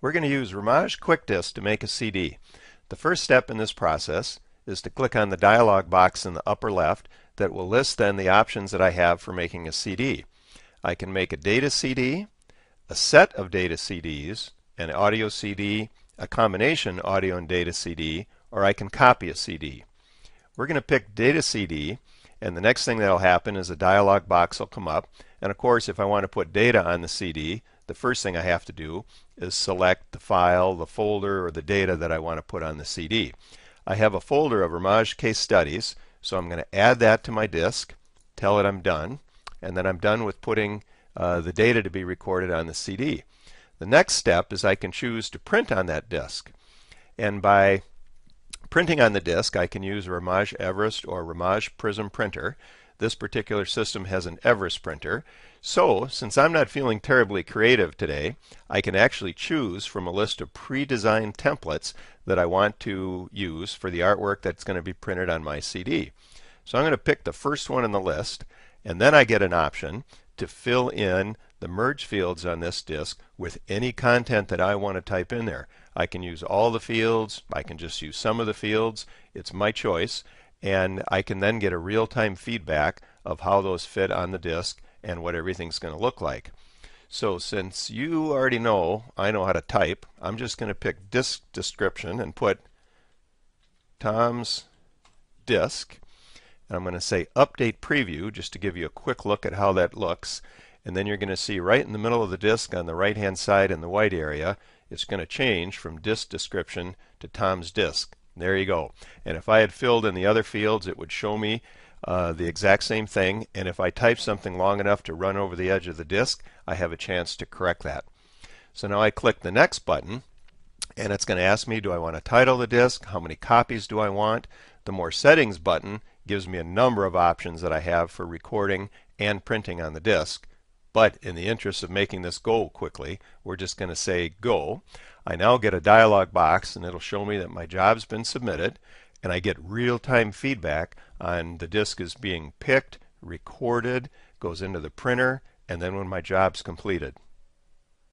We're going to use Rimage Quick Disk to make a CD. The first step in this process is to click on the dialog box in the upper left that will list then the options that I have for making a CD. I can make a data CD, a set of data CDs, an audio CD, a combination audio and data CD, or I can copy a CD. We're going to pick data CD, and the next thing that will happen is a dialog box will come up, and of course if I want to put data on the CD, the first thing I have to do is select the file, the folder, or the data that I want to put on the CD. I have a folder of Rimage case studies, so I'm going to add that to my disk, tell it I'm done, and then I'm done with putting the data to be recorded on the CD. The next step is I can choose to print on that disk, and by printing on the disk I can use a Rimage Everest or Rimage Prism printer. This particular system has an Everest printer. So, since I'm not feeling terribly creative today, I can actually choose from a list of pre-designed templates that I want to use for the artwork that's going to be printed on my CD. So I'm going to pick the first one in the list, and then I get an option to fill in the merge fields on this disk with any content that I want to type in there. I can use all the fields, I can just use some of the fields, it's my choice, and I can then get a real-time feedback of how those fit on the disk and what everything's going to look like. So since you already know I know how to type, I'm just going to pick disk description and put Tom's disk. And I'm going to say update preview just to give you a quick look at how that looks. And then you're going to see right in the middle of the disk on the right hand side in the white area, it's going to change from disk description to Tom's disk. There you go. And if I had filled in the other fields, it would show me the exact same thing. And if I type something long enough to run over the edge of the disk, I have a chance to correct that. So now I click the next button, and it's going to ask me, do I want to title the disk? How many copies do I want? The More Settings button gives me a number of options that I have for recording and printing on the disk. But in the interest of making this go quickly, we're just going to say go. I now get a dialog box, and it'll show me that my job's been submitted, and I get real-time feedback on the disk is being picked, recorded, goes into the printer, and then when my job's completed.